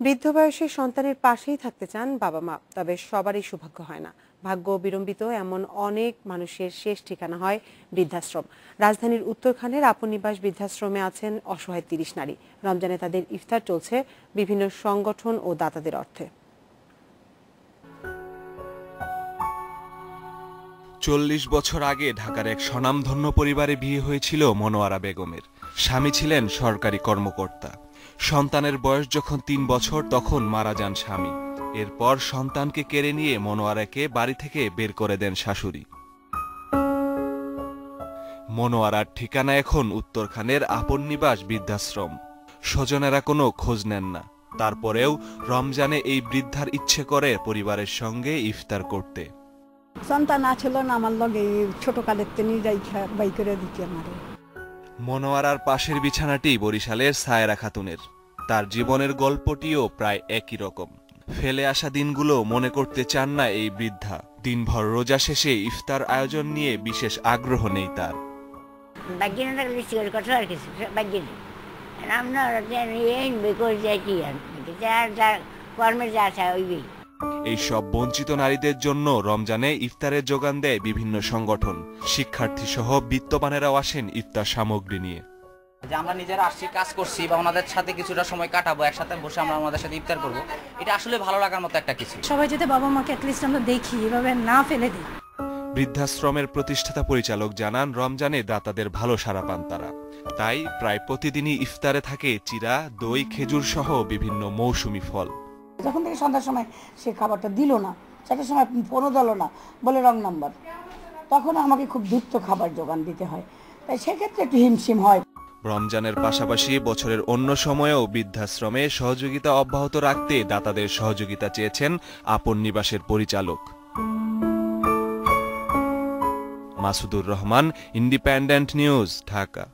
বৃদ্ধ বয়সে সন্তানের পাশেই থাকতে চান বাবা মা, তবে সবারই সৌভাগ্য হয় না। ভাগ্য বিড়ম্বিত এমন অনেক মানুষের শেষ ঠিকানা হয় বৃদ্ধাশ্রম। রাজধানীর উত্তরখানের আপন নিবাস বৃদ্ধাশ্রমে আছেন অসহায় ৩০ নারী। রমজানে তাদের ইফতার চলছে বিভিন্ন সংগঠন ও দাতাদের অর্থে। ৪০ বছর আগে ঢাকার এক স্বনামধন্য পরিবারে বিয়ে হয়েছিল মনোয়ারা বেগমের। স্বামী ছিলেন সরকারি কর্মকর্তা। সন্তানের বয়স যখন ৩ বছর তখন মারা যান স্বামী। এরপর সন্তানকে কেড়ে নিয়ে মনোয়ারাকে বাড়ি থেকে বের করে দেন শাশুড়ি। মনোয়ারার ঠিকানা এখন উত্তরখানের আপন নিবাস বৃদ্ধাশ্রম। স্বজনেরা কোনো খোঁজ নেন না। তারপরেও রমজানে এই বৃদ্ধার ইচ্ছে করে পরিবারের সঙ্গে ইফতার করতে। সন্তান আছিল না আমার লগে, ছোটকালের তিনি যাই বাই করে দিতে আমারে। মনোয়ারার পাশের বিছানাটি বরিশালের সায়রা খাতুনের। তার জীবনের গল্পটিও প্রায় একই রকম। ফেলে আসা দিনগুলো মনে করতে চান না এই বৃদ্ধা। দিনভর রোজা শেষে ইফতার আয়োজন নিয়ে বিশেষ আগ্রহ নেই তার। এই সব বঞ্চিত নারীদের জন্য রমজানে ইফতারের যোগান দেয় বিভিন্ন সংগঠন। শিক্ষার্থী সহ বিত্তবানেরাও আসেন ইফতার সামগ্রী নিয়ে। যে আমরা নিজেরা আসছি, কাজ করছি বা ওনাদের সাথে কিছুটা সময় কাটাবো, একসাথে বসে আমরা আমাদের সাথে ইফতার করব, এটা আসলে ভালো লাগার মতো একটা কিছু। সবাই যাতে বাবা মাকে অ্যাটলিস্ট আমরা দেখি, এভাবে না ফেলে দিই। বৃদ্ধাশ্রমের প্রতিষ্ঠাতা পরিচালক জানান, রমজানে দাতাদের ভালো সাড়া পান তারা। তাই প্রায় প্রতিদিনই ইফতারে থাকে চিরা, দই, খেজুর সহ বিভিন্ন মৌসুমি ফল। যখন থেকে সন্ধ্যার সময় সে খাবারটা দিল না, সেটার সময় ফোনও দিল না, বলে রং নাম্বার, তখন আমাকে খুব দ্রুত খাবার জোগান দিতে হয়। তাই সেক্ষেত্রে একটু হিমশিম হয়। রমজানের পাশাপাশি বছরের অন্য সময়েও বৃদ্ধাশ্রমে সহযোগিতা অব্যাহত রাখতে দাতাদের সহযোগিতা চেয়েছেন আপন নিবাসের পরিচালক মাসুদুর রহমান, ইন্ডিপেন্ডেন্ট নিউজ, ঢাকা।